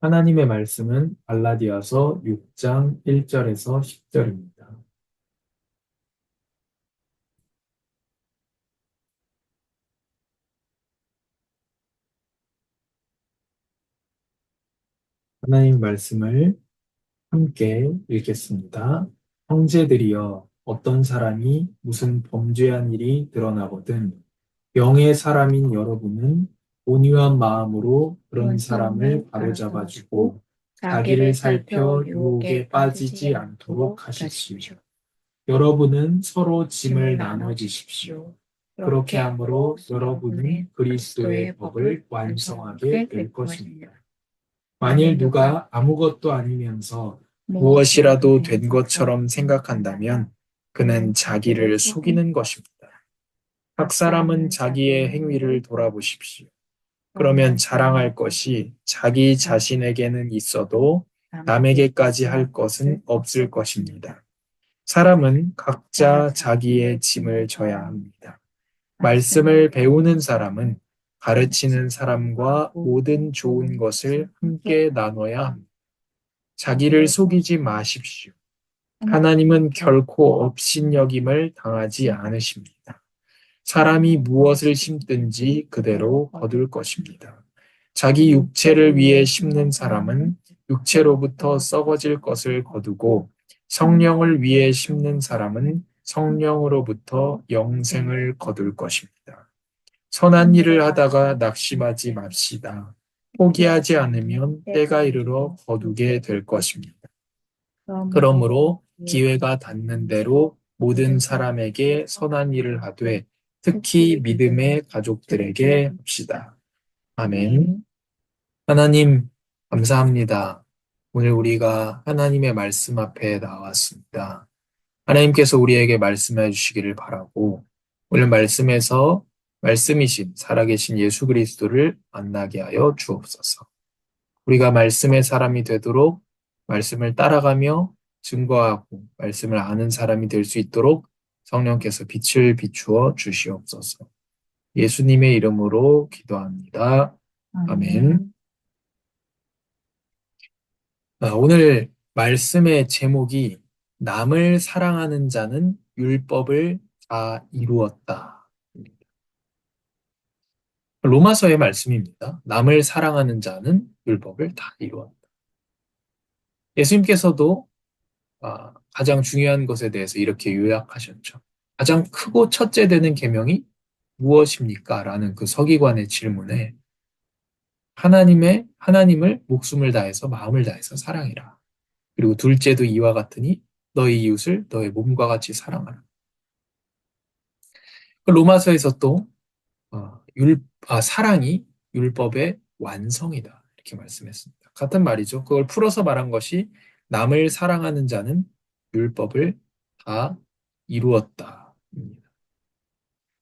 하나님의 말씀은 갈라디아서 6장 1절에서 10절입니다. 하나님 말씀을 함께 읽겠습니다. 형제들이여 어떤 사람이 무슨 범죄한 일이 드러나거든 영의 사람인 여러분은 온유한 마음으로 그런 사람을 바로잡아주고 자기를 살펴 유혹에 빠지지 않도록 하십시오. 여러분은 서로 짐을 나눠지십시오. 그렇게 함으로 여러분은 그리스도의 법을 완성하게 될 것입니다. 만일 누가 아무것도 아니면서 무엇이라도 된 것처럼 생각한다면 그는 자기를 속이는 것입니다. 각 사람은 자기의 행위를 돌아보십시오. 그러면 자랑할 것이 자기 자신에게는 있어도 남에게까지 할 것은 없을 것입니다. 사람은 각자 자기의 짐을 져야 합니다. 말씀을 배우는 사람은 가르치는 사람과 모든 좋은 것을 함께 나눠야 합니다. 자기를 속이지 마십시오. 하나님은 결코 업신여김을 당하지 않으십니다. 사람이 무엇을 심든지 그대로 거둘 것입니다. 자기 육체를 위해 심는 사람은 육체로부터 썩어질 것을 거두고 성령을 위해 심는 사람은 성령으로부터 영생을 거둘 것입니다. 선한 일을 하다가 낙심하지 맙시다. 포기하지 않으면 때가 이르러 거두게 될 것입니다. 그러므로 기회가 닿는 대로 모든 사람에게 선한 일을 하되 특히 믿음의 가족들에게 합시다. 아멘. 하나님, 감사합니다. 오늘 우리가 하나님의 말씀 앞에 나왔습니다. 하나님께서 우리에게 말씀해 주시기를 바라고, 오늘 말씀에서 말씀이신 살아계신 예수 그리스도를 만나게 하여 주옵소서. 우리가 말씀의 사람이 되도록 말씀을 따라가며 증거하고 말씀을 아는 사람이 될 수 있도록 성령께서 빛을 비추어 주시옵소서. 예수님의 이름으로 기도합니다. 아멘. 오늘 말씀의 제목이 남을 사랑하는 자는 율법을 다 이루었다. 로마서의 말씀입니다. 남을 사랑하는 자는 율법을 다 이루었다. 예수님께서도 가장 중요한 것에 대해서 이렇게 요약하셨죠. 가장 크고 첫째 되는 계명이 무엇입니까? 라는 그 서기관의 질문에 하나님을 목숨을 다해서 마음을 다해서 사랑해라. 그리고 둘째도 이와 같으니 너희 이웃을 너의 몸과 같이 사랑하라. 로마서에서 또 사랑이 율법의 완성이다. 이렇게 말씀했습니다. 같은 말이죠. 그걸 풀어서 말한 것이 남을 사랑하는 자는 율법을 다 이루었다.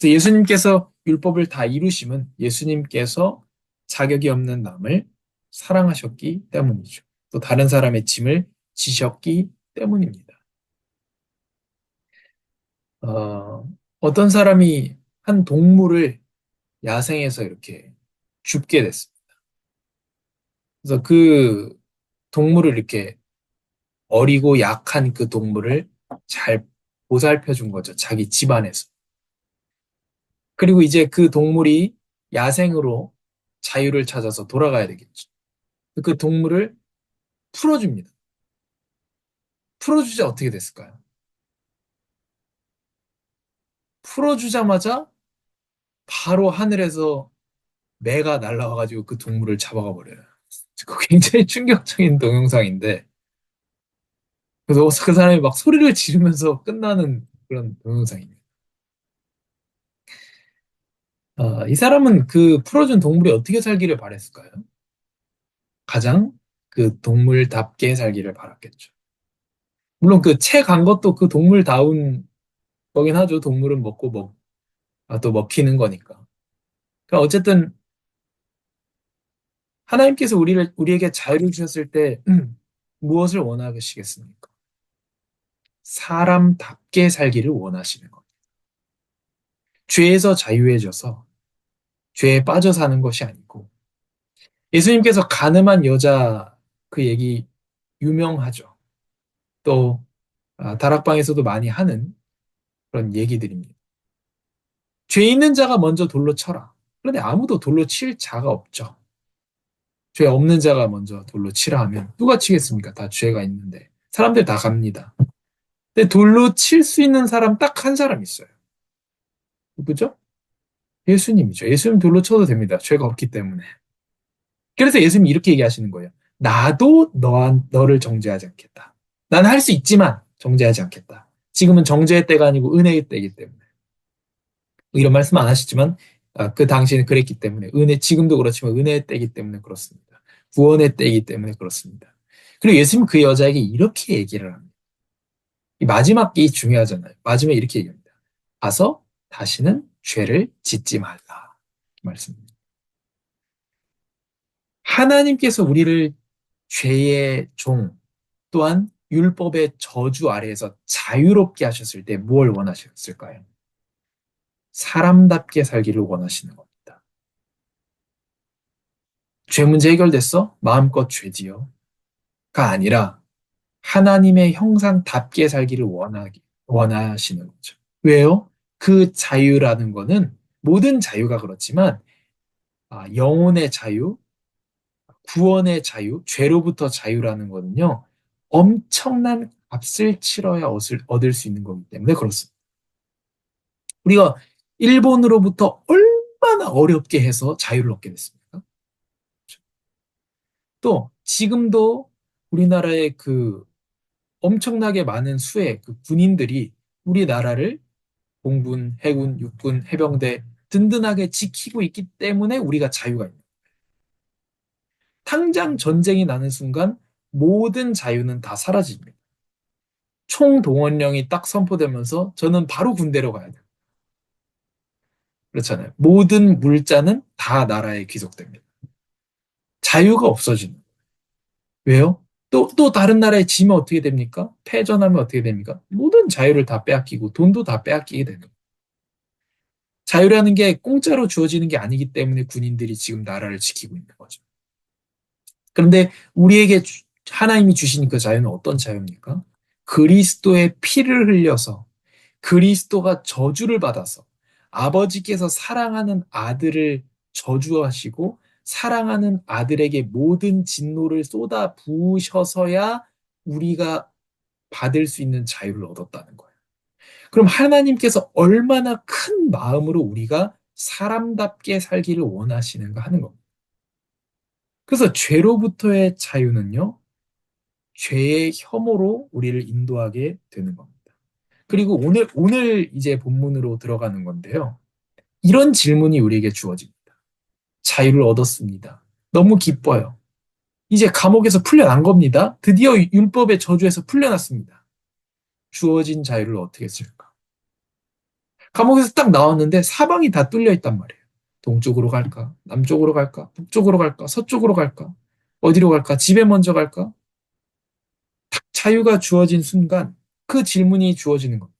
예수님께서 율법을 다 이루심은 예수님께서 자격이 없는 남을 사랑하셨기 때문이죠. 또 다른 사람의 짐을 지셨기 때문입니다. 어떤 사람이 한 동물을 야생에서 이렇게 줍게 됐습니다. 그래서 그 동물을 이렇게 어리고 약한 그 동물을 잘 보살펴 준 거죠. 자기 집안에서. 그리고 이제 그 동물이 야생으로 자유를 찾아서 돌아가야 되겠죠. 그 동물을 풀어줍니다. 풀어주자 어떻게 됐을까요? 풀어주자마자 바로 하늘에서 매가 날라와가지고 그 동물을 잡아가 버려요. 그 굉장히 충격적인 동영상인데, 그래서 그 사람이 막 소리를 지르면서 끝나는 그런 동영상입니다. 이 사람은 그 풀어준 동물이 어떻게 살기를 바랬을까요? 가장 그 동물답게 살기를 바랐겠죠. 물론 그 채 간 것도 그 동물다운 거긴 하죠. 동물은 또 먹히는 거니까. 그러니까 어쨌든 하나님께서 우리에게 자유를 주셨을 때 무엇을 원하시겠습니까? 사람답게 살기를 원하시는 겁니다. 죄에서 자유해져서 죄에 빠져 사는 것이 아니고 예수님께서 가늠한 여자 그 얘기 유명하죠. 또 다락방에서도 많이 하는 그런 얘기들입니다. 죄 있는 자가 먼저 돌로 쳐라. 그런데 아무도 돌로 칠 자가 없죠. 죄 없는 자가 먼저 돌로 치라 하면 누가 치겠습니까? 다 죄가 있는데. 사람들 다 갑니다. 근데 돌로 칠 수 있는 사람 딱 한 사람 있어요. 누구죠? 예수님이죠. 예수님 돌로 쳐도 됩니다. 죄가 없기 때문에. 그래서 예수님이 이렇게 얘기하시는 거예요. 나도 너를 정죄하지 않겠다. 나는 할 수 있지만 정죄하지 않겠다. 지금은 정죄의 때가 아니고 은혜의 때이기 때문에. 이런 말씀 안 하시지만 그 당시에는 그랬기 때문에 지금도 그렇지만 은혜의 때이기 때문에 그렇습니다. 구원의 때이기 때문에 그렇습니다. 그리고 예수님은 그 여자에게 이렇게 얘기를 합니다. 이 마지막 게 중요하잖아요. 마지막에 이렇게 얘기합니다. 가서 다시는 죄를 짓지 말라. 말씀입니다. 하나님께서 우리를 죄의 종 또한 율법의 저주 아래에서 자유롭게 하셨을 때 뭘 원하셨을까요? 사람답게 살기를 원하시는 겁니다. 죄 문제 해결됐어? 마음껏 죄지요. 가 아니라 하나님의 형상답게 살기를 원하시는 거죠. 왜요? 그 자유라는 거는 모든 자유가 그렇지만 영혼의 자유, 구원의 자유, 죄로부터 자유라는 거는요. 엄청난 값을 치러야 얻을 수 있는 거기 때문에 그렇습니다. 우리가 일본으로부터 얼마나 어렵게 해서 자유를 얻게 됐습니까? 또 지금도 우리나라의 그 엄청나게 많은 수의 그 군인들이 우리나라를 공군, 해군, 육군, 해병대 든든하게 지키고 있기 때문에 우리가 자유가 있는 거예요. 당장 전쟁이 나는 순간 모든 자유는 다 사라집니다. 총동원령이 딱 선포되면서 저는 바로 군대로 가야 돼요. 그렇잖아요. 모든 물자는 다 나라에 귀속됩니다. 자유가 없어지는 거예요. 왜요? 또 다른 나라에 지면 어떻게 됩니까? 패전하면 어떻게 됩니까? 모든 자유를 다 빼앗기고 돈도 다 빼앗기게 되는 거예요. 자유라는 게 공짜로 주어지는 게 아니기 때문에 군인들이 지금 나라를 지키고 있는 거죠. 그런데 우리에게 하나님이 주신 그 자유는 어떤 자유입니까? 그리스도의 피를 흘려서 그리스도가 저주를 받아서 아버지께서 사랑하는 아들을 저주하시고 사랑하는 아들에게 모든 진노를 쏟아 부으셔서야 우리가 받을 수 있는 자유를 얻었다는 거예요. 그럼 하나님께서 얼마나 큰 마음으로 우리가 사람답게 살기를 원하시는가 하는 겁니다. 그래서 죄로부터의 자유는요, 죄의 혐오로 우리를 인도하게 되는 겁니다. 그리고 오늘 이제 본문으로 들어가는 건데요. 이런 질문이 우리에게 주어집니다. 자유를 얻었습니다. 너무 기뻐요. 이제 감옥에서 풀려난 겁니다. 드디어 율법의 저주에서 풀려났습니다. 주어진 자유를 어떻게 쓸까? 감옥에서 딱 나왔는데 사방이 다 뚫려 있단 말이에요. 동쪽으로 갈까? 남쪽으로 갈까? 북쪽으로 갈까? 서쪽으로 갈까? 어디로 갈까? 집에 먼저 갈까? 자유가 주어진 순간 그 질문이 주어지는 겁니다.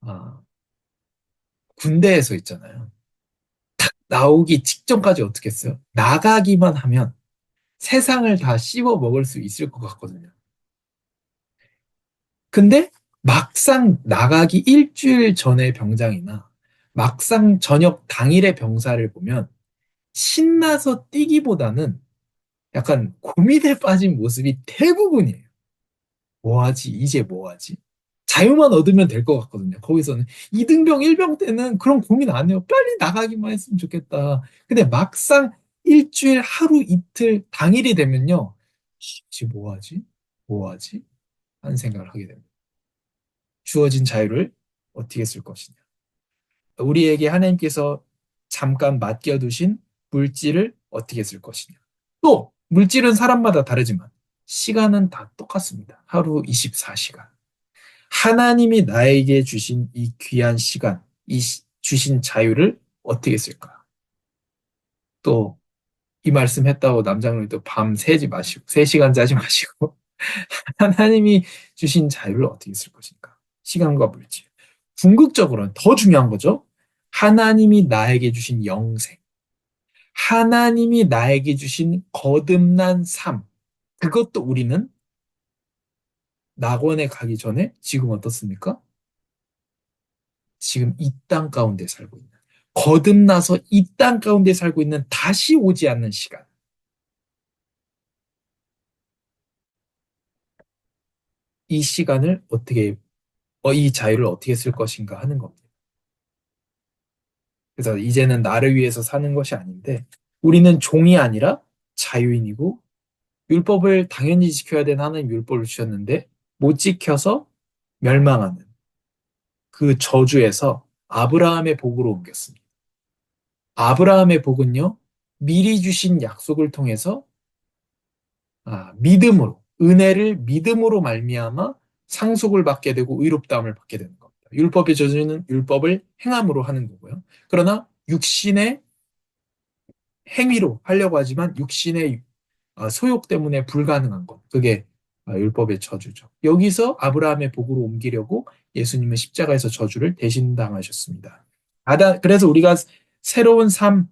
아, 군대에서 있잖아요. 나오기 직전까지 어떻게 했어요? 나가기만 하면 세상을 다 씹어 먹을 수 있을 것 같거든요. 근데 막상 나가기 일주일 전의 병장이나 막상 저녁 당일의 병사를 보면 신나서 뛰기보다는 약간 고민에 빠진 모습이 대부분이에요. 뭐 하지? 이제 뭐 하지? 자유만 얻으면 될 것 같거든요. 거기서는 이등병, 일병 때는 그런 고민 안 해요. 빨리 나가기만 했으면 좋겠다. 근데 막상 일주일, 하루, 이틀, 당일이 되면요. 이제 뭐 하지? 뭐 하지? 하는 생각을 하게 됩니다. 주어진 자유를 어떻게 쓸 것이냐. 우리에게 하나님께서 잠깐 맡겨두신 물질을 어떻게 쓸 것이냐. 또 물질은 사람마다 다르지만 시간은 다 똑같습니다. 하루 24시간. 하나님이 나에게 주신 이 귀한 시간, 주신 자유를 어떻게 쓸까? 또 이 말씀 했다고 남장로님 또밤 새지 마시고 3시간 자지 마시고 하나님이 주신 자유를 어떻게 쓸 것인가? 시간과 물질. 궁극적으로는 더 중요한 거죠. 하나님이 나에게 주신 영생. 하나님이 나에게 주신 거듭난 삶. 그것도 우리는 낙원에 가기 전에 지금 어떻습니까? 지금 이 땅 가운데 살고 있는. 거듭나서 이 땅 가운데 살고 있는 다시 오지 않는 시간. 이 시간을 어떻게, 이 자유를 어떻게 쓸 것인가 하는 겁니다. 그래서 이제는 나를 위해서 사는 것이 아닌데, 우리는 종이 아니라 자유인이고, 율법을 당연히 지켜야 되는 하나님 율법을 주셨는데, 못 지켜서 멸망하는 그 저주에서 아브라함의 복으로 옮겼습니다. 아브라함의 복은요, 미리 주신 약속을 통해서 믿음으로, 은혜를 믿음으로 말미암아 상속을 받게 되고 의롭다함을 받게 되는 겁니다. 율법의 저주는 율법을 행함으로 하는 거고요. 그러나 육신의 행위로 하려고 하지만 육신의 소욕 때문에 불가능한 것. 그게 율법의 저주죠. 여기서 아브라함의 복으로 옮기려고 예수님은 십자가에서 저주를 대신 당하셨습니다. 그래서 우리가 새로운 삶,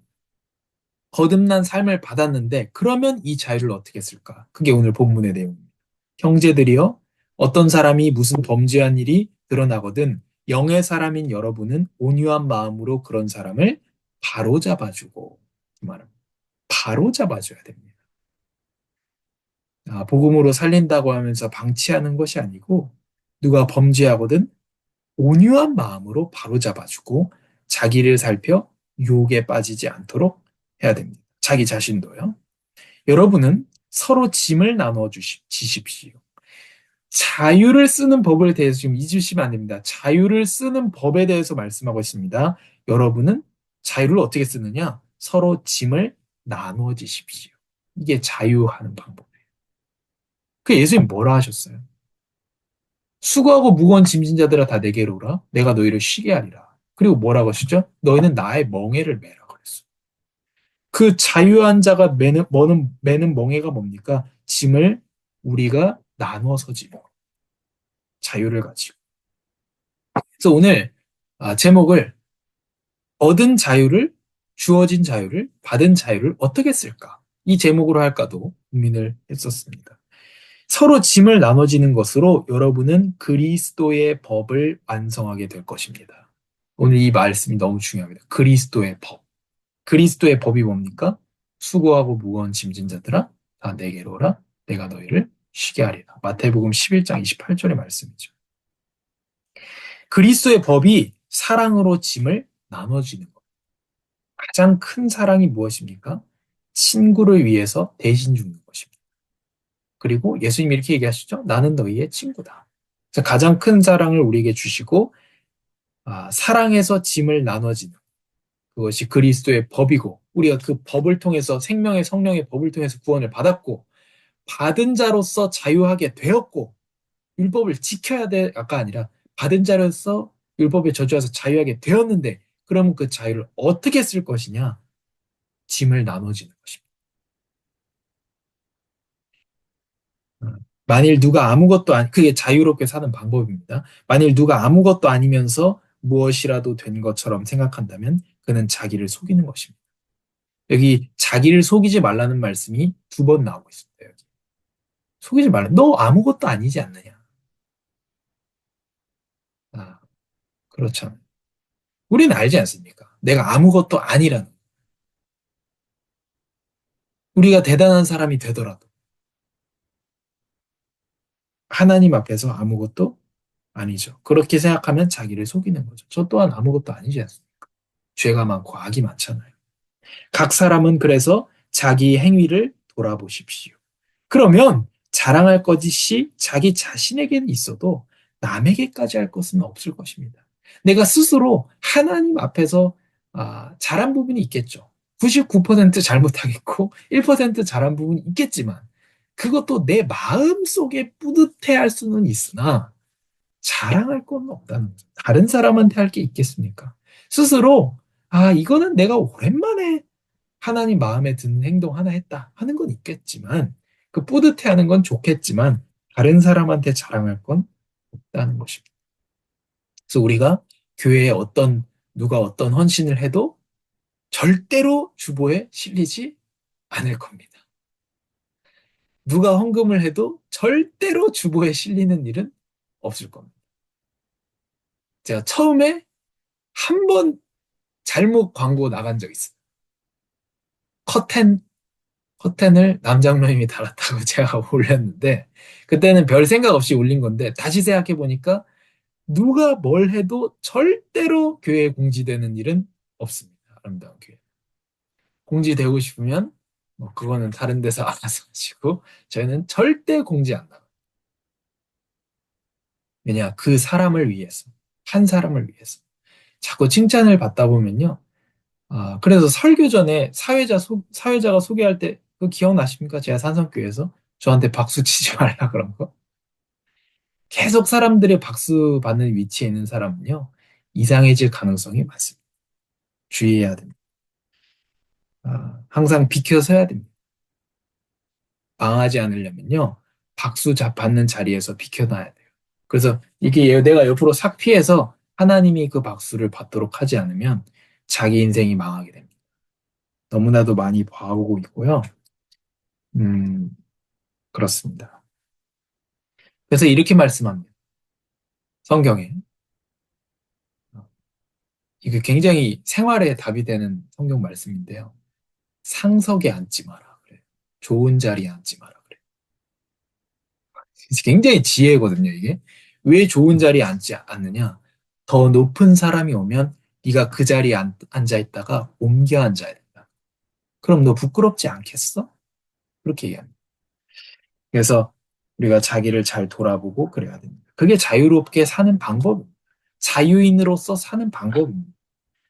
거듭난 삶을 받았는데 그러면 이 자유를 어떻게 쓸까? 그게 오늘 본문의 내용입니다. 형제들이여 어떤 사람이 무슨 범죄한 일이 드러나거든 영의 사람인 여러분은 온유한 마음으로 그런 사람을 바로 잡아주고 그 말은 바로 잡아줘야 됩니다. 복음으로 살린다고 하면서 방치하는 것이 아니고 누가 범죄하거든 온유한 마음으로 바로 잡아주고 자기를 살펴 유혹에 빠지지 않도록 해야 됩니다. 자기 자신도요. 여러분은 서로 짐을 나눠 지십시오. 자유를 쓰는 법에 대해서 지금 잊으시면 안 됩니다. 자유를 쓰는 법에 대해서 말씀하고 있습니다. 여러분은 자유를 어떻게 쓰느냐? 서로 짐을 나누어 지십시오. 이게 자유하는 방법이에요. 그 예수님 뭐라 하셨어요? 수고하고 무거운 짐진 자들아 다 내게로 오라. 내가 너희를 쉬게 하리라. 그리고 뭐라고 하시죠? 너희는 나의 멍에를 매라 그랬어. 그 자유한 자가 매는 멍에가 뭡니까? 짐을 우리가 나눠서 지고 자유를 가지고. 그래서 오늘 제목을 얻은 자유를 주어진 자유를 받은 자유를 어떻게 쓸까? 이 제목으로 할까도 고민을 했었습니다. 서로 짐을 나눠지는 것으로 여러분은 그리스도의 법을 완성하게 될 것입니다. 오늘 이 말씀이 너무 중요합니다. 그리스도의 법. 그리스도의 법이 뭡니까? 수고하고 무거운 짐진 자들아 다 내게로 오라. 내가 너희를 쉬게 하리라. 마태복음 11장 28절의 말씀이죠. 그리스도의 법이 사랑으로 짐을 나눠지는 것. 가장 큰 사랑이 무엇입니까? 친구를 위해서 대신 죽는 것입니다. 그리고 예수님이 이렇게 얘기하시죠. 나는 너희의 친구다. 그래서 가장 큰 사랑을 우리에게 주시고 사랑에서 짐을 나눠지는 그것이 그리스도의 법이고 우리가 그 법을 통해서 생명의 성령의 법을 통해서 구원을 받았고 받은 자로서 자유하게 되었고 율법을 지켜야 될까 아니라 받은 자로서 율법에 저주해서 자유하게 되었는데 그러면 그 자유를 어떻게 쓸 것이냐? 짐을 나눠지는 것입니다. 만일 누가 아무것도 그게 자유롭게 사는 방법입니다. 만일 누가 아무것도 아니면서 무엇이라도 된 것처럼 생각한다면 그는 자기를 속이는 것입니다. 여기 자기를 속이지 말라는 말씀이 두 번 나오고 있습니다. 여기. 속이지 말라. 너 아무것도 아니지 않느냐? 아, 그렇잖아요. 우리는 알지 않습니까? 내가 아무것도 아니라는. 우리가 대단한 사람이 되더라도 하나님 앞에서 아무것도 아니죠. 그렇게 생각하면 자기를 속이는 거죠. 저 또한 아무것도 아니지 않습니까? 죄가 많고 악이 많잖아요. 각 사람은 그래서 자기 행위를 돌아보십시오. 그러면 자랑할 것이 자기 자신에게는 있어도 남에게까지 할 것은 없을 것입니다. 내가 스스로 하나님 앞에서 잘한 부분이 있겠죠. 99% 잘못하겠고 1% 잘한 부분이 있겠지만 그것도 내 마음 속에 뿌듯해할 수는 있으나 자랑할 건 없다는 거죠. 다른 사람한테 할 게 있겠습니까? 스스로 이거는 내가 오랜만에 하나님 마음에 드는 행동 하나 했다 하는 건 있겠지만 그 뿌듯해하는 건 좋겠지만 다른 사람한테 자랑할 건 없다는 것입니다. 그래서 우리가 교회에 누가 어떤 헌신을 해도 절대로 주보에 실리지 않을 겁니다. 누가 헌금을 해도 절대로 주보에 실리는 일은 없을 겁니다. 제가 처음에 한 번 잘못 광고 나간 적 있어요. 커튼, 커튼을 남장로님이 달았다고 제가 올렸는데, 그때는 별 생각 없이 올린 건데, 다시 생각해 보니까 누가 뭘 해도 절대로 교회에 공지되는 일은 없습니다. 아름다운 교회. 공지되고 싶으면, 뭐, 그거는 다른 데서 알아서 하시고, 저희는 절대 공지 안 나가요. 왜냐, 그 사람을 위해서, 한 사람을 위해서. 자꾸 칭찬을 받다 보면요. 그래서 설교 전에 사회자가 소개할 때, 그 기억나십니까? 제가 산성교회에서 저한테 박수 치지 말라 그런 거. 계속 사람들의 박수 받는 위치에 있는 사람은요, 이상해질 가능성이 많습니다. 주의해야 됩니다. 항상 비켜서야 됩니다. 망하지 않으려면요, 받는 자리에서 비켜놔야 돼요. 그래서 이게 내가 옆으로 싹 피해서 하나님이 그 박수를 받도록 하지 않으면 자기 인생이 망하게 됩니다. 너무나도 많이 봐오고 있고요. 음, 그렇습니다. 그래서 이렇게 말씀합니다. 성경에. 이게 굉장히 생활에 답이 되는 성경 말씀인데요. 상석에 앉지 마라 그래요. 좋은 자리에 앉지 마라 그래요. 굉장히 지혜거든요, 이게. 왜 좋은 자리에 앉지 않느냐? 더 높은 사람이 오면 네가 그 자리에 앉아 있다가 옮겨 앉아야 된다. 그럼 너 부끄럽지 않겠어? 그렇게 얘기합니다. 그래서 우리가 자기를 잘 돌아보고 그래야 됩니다. 그게 자유롭게 사는 방법입니다. 자유인으로서 사는 방법입니다.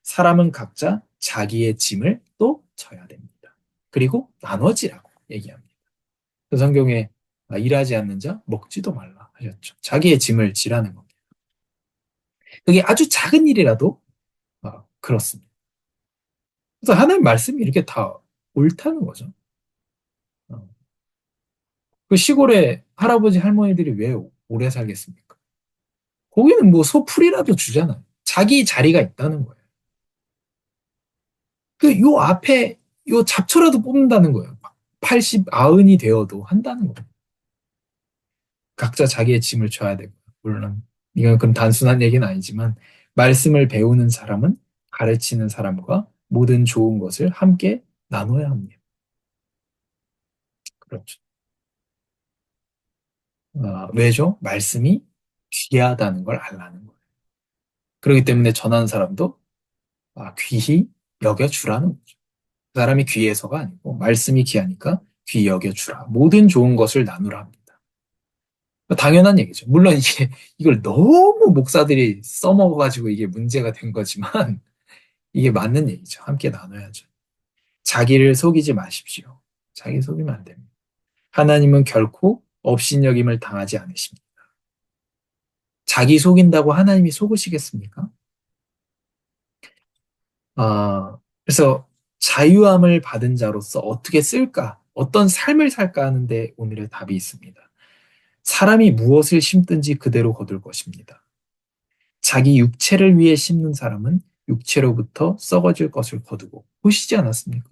사람은 각자 자기의 짐을 또 져야 됩니다. 그리고 나눠지라고 얘기합니다. 그 성경에 일하지 않는 자 먹지도 말라 하셨죠. 자기의 짐을 지라는 겁니다. 그게 아주 작은 일이라도 그렇습니다. 그래서 하나님 말씀이 이렇게 다 옳다는 거죠. 어. 그 시골에 할아버지 할머니들이 왜 오래 살겠습니까? 거기는 뭐 소풀이라도 주잖아요. 자기 자리가 있다는 거예요. 그 요 앞에 요 잡초라도 뽑는다는 거예요. 80, 90이 되어도 한다는 거예요. 각자 자기의 짐을 져야 되고, 물론 이건 그럼 단순한 얘기는 아니지만 말씀을 배우는 사람은 가르치는 사람과 모든 좋은 것을 함께 나눠야 합니다. 그렇죠. 왜죠? 말씀이 귀하다는 걸 알라는 거예요. 그렇기 때문에 전하는 사람도 귀히 여겨주라는 거죠. 그 사람이 귀해서가 아니고 말씀이 귀하니까 귀히 여겨주라. 모든 좋은 것을 나누라 합니다. 당연한 얘기죠. 물론 이게 이걸 너무 목사들이 써먹어가지고 이게 문제가 된 거지만 이게 맞는 얘기죠. 함께 나눠야죠. 자기를 속이지 마십시오. 자기 속이면 안 됩니다. 하나님은 결코 업신여김을 당하지 않으십니다. 자기 속인다고 하나님이 속으시겠습니까? 그래서 자유함을 받은 자로서 어떻게 쓸까? 어떤 삶을 살까 하는데 오늘의 답이 있습니다. 사람이 무엇을 심든지 그대로 거둘 것입니다. 자기 육체를 위해 심는 사람은 육체로부터 썩어질 것을 거두고 보시지 않았습니까?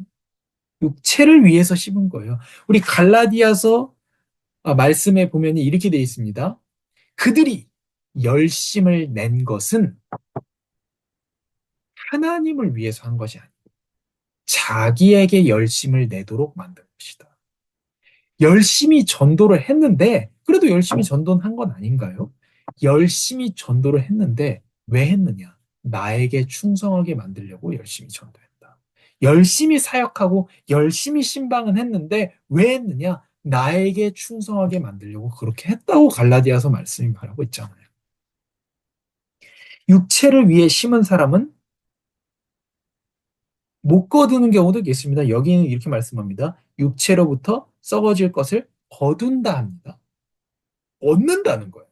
육체를 위해서 심은 거예요. 우리 갈라디아서 말씀에 보면 이렇게 되어 있습니다. 그들이 열심을 낸 것은 하나님을 위해서 한 것이 아니고 자기에게 열심을 내도록 만든 것이다. 열심히 전도를 했는데 그래도 열심히 전도한 건 아닌가요? 열심히 전도를 했는데 왜 했느냐? 나에게 충성하게 만들려고 열심히 전도했다. 열심히 사역하고 열심히 신방은 했는데 왜 했느냐? 나에게 충성하게 만들려고 그렇게 했다고 갈라디아서 말씀이 말하고 있잖아요. 육체를 위해 심은 사람은 못 거두는 경우도 있습니다. 여기는 이렇게 말씀합니다. 육체로부터 썩어질 것을 거둔다 합니다. 얻는다는 거예요.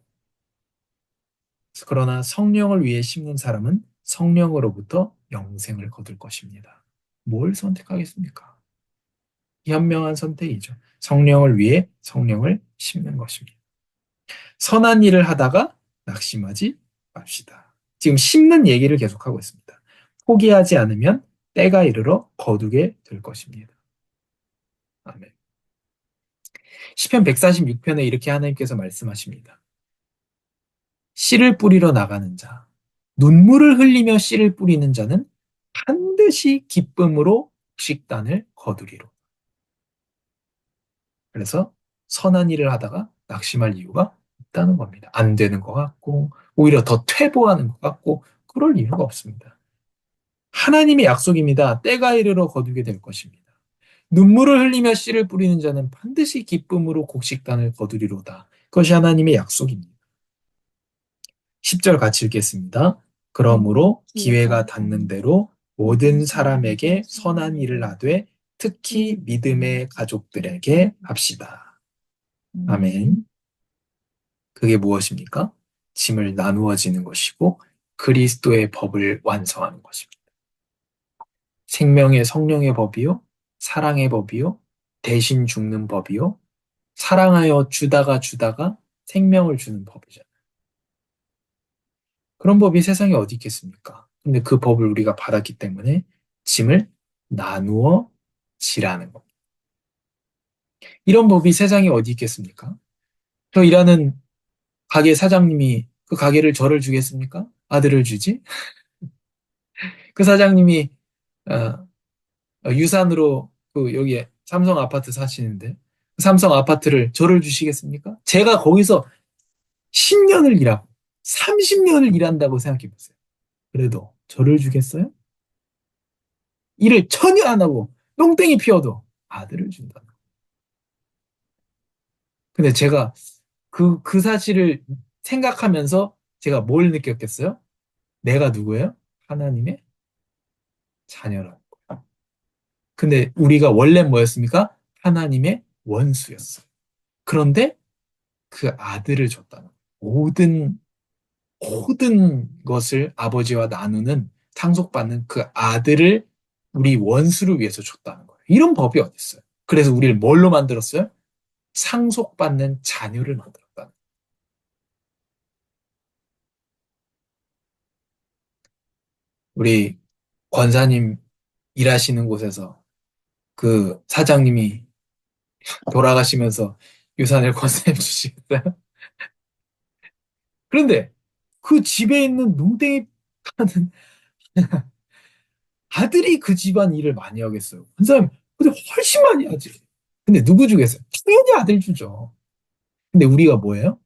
그러나 성령을 위해 심는 사람은 성령으로부터 영생을 거둘 것입니다. 뭘 선택하겠습니까? 현명한 선택이죠. 성령을 위해 성령을 심는 것입니다. 선한 일을 하다가 낙심하지 맙시다. 지금 심는 얘기를 계속하고 있습니다. 포기하지 않으면 때가 이르러 거두게 될 것입니다. 아멘. 시편 146편에 이렇게 하나님께서 말씀하십니다. 씨를 뿌리러 나가는 자, 눈물을 흘리며 씨를 뿌리는 자는 반드시 기쁨으로 식단을 거두리로. 그래서 선한 일을 하다가 낙심할 이유가 없다는 겁니다. 안 되는 것 같고, 오히려 더 퇴보하는 것 같고, 그럴 이유가 없습니다. 하나님의 약속입니다. 때가 이르러 거두게 될 것입니다. 눈물을 흘리며 씨를 뿌리는 자는 반드시 기쁨으로 곡식단을 거두리로다. 그것이 하나님의 약속입니다. 10절 같이 읽겠습니다. 그러므로 기회가 닿는 대로 모든 사람에게 선한 일을 하되 특히 믿음의 가족들에게 합시다. 아멘. 그게 무엇입니까? 짐을 나누어지는 것이고 그리스도의 법을 완성하는 것입니다. 생명의 성령의 법이요, 사랑의 법이요, 대신 죽는 법이요, 사랑하여 주다가 생명을 주는 법이잖아요. 그런 법이 세상에 어디 있겠습니까? 근데 그 법을 우리가 받았기 때문에 짐을 나누어 지라는 겁니다. 이런 법이 세상에 어디 있겠습니까? 저 일하는 가게 사장님이 그 가게를 저를 주겠습니까? 아들을 주지? 그 사장님이 어, 유산으로 그 여기에 삼성 아파트 사시는데 그 삼성 아파트를 저를 주시겠습니까? 제가 거기서 10년을 일하고 30년을 일한다고 생각해 보세요. 그래도 저를 주겠어요? 일을 전혀 안 하고 똥땡이 피워도 아들을 준다. 근데 제가 그 사실을 생각하면서 제가 뭘 느꼈겠어요? 내가 누구예요? 하나님의 자녀라고. 근데 우리가 원래 뭐였습니까? 하나님의 원수였어요. 그런데 그 아들을 줬다는 거예요. 모든 것을 아버지와 나누는 상속받는 그 아들을 우리 원수를 위해서 줬다는 거예요. 이런 법이 어디 있어요? 그래서 우리를 뭘로 만들었어요? 상속받는 자녀를 만들었다는 거예요. 우리 권사님 일하시는 곳에서 그 사장님이 돌아가시면서 유산을 권사님 주시겠어요? 그런데 그 집에 있는 농땡이 파는 아들이 그 집안 일을 많이 하겠어요. 그 사람, 근데 훨씬 많이 하지. 근데 누구 주겠어요? 당연히 아들 주죠. 근데 우리가 뭐예요?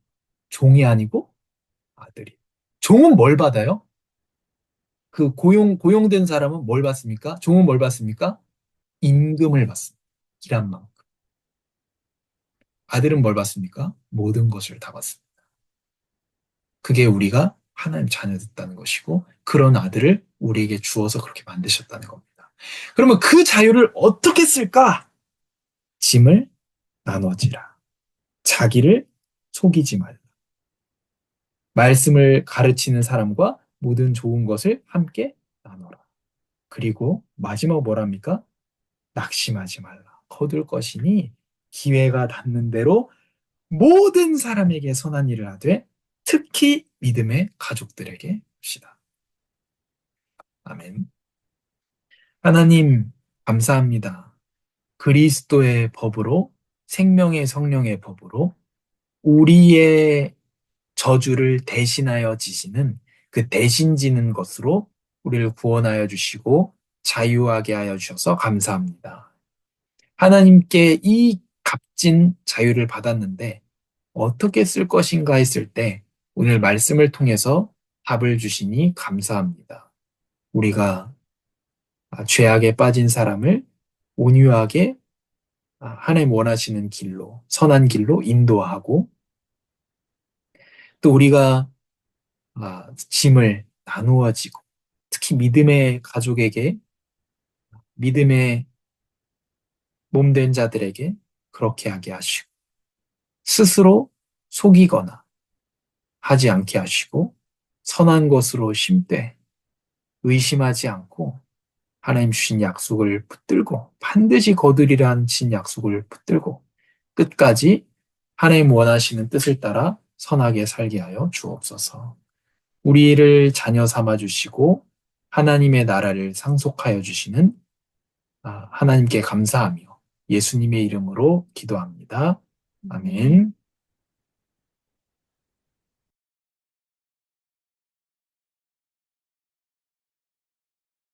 종이 아니고 아들이. 종은 뭘 받아요? 그 고용된 사람은 뭘 받습니까? 종은 뭘 받습니까? 임금을 받습니다. 일한 만큼. 아들은 뭘 받습니까? 모든 것을 다 받습니다. 그게 우리가 하나님 자녀됐다는 것이고, 그런 아들을 우리에게 주어서 그렇게 만드셨다는 겁니다. 그러면 그 자유를 어떻게 쓸까? 짐을 나눠지라. 자기를 속이지 말라. 말씀을 가르치는 사람과 모든 좋은 것을 함께 나눠라. 그리고 마지막 뭐랍니까? 낙심하지 말라. 거둘 것이니 기회가 닿는 대로 모든 사람에게 선한 일을 하되 특히 믿음의 가족들에게 합시다. 아멘. 하나님, 감사합니다. 그리스도의 법으로 생명의 성령의 법으로 우리의 저주를 대신하여 지시는 그 대신 지는 것으로 우리를 구원하여 주시고 자유하게 하여 주셔서 감사합니다. 하나님께 이 값진 자유를 받았는데 어떻게 쓸 것인가 했을 때 오늘 말씀을 통해서 답을 주시니 감사합니다. 우리가 죄악에 빠진 사람을 온유하게 하나님 원하시는 길로, 선한 길로 인도하고 또 우리가 짐을 나누어지고 특히 믿음의 가족에게 믿음의 몸된 자들에게 그렇게 하게 하시고 스스로 속이거나 하지 않게 하시고 선한 것으로 심되 의심하지 않고 하나님 주신 약속을 붙들고 반드시 거두리라 하신 약속을 붙들고 끝까지 하나님 원하시는 뜻을 따라 선하게 살게 하여 주옵소서. 우리를 자녀 삼아 주시고 하나님의 나라를 상속하여 주시는 하나님께 감사하며 예수님의 이름으로 기도합니다. 아멘.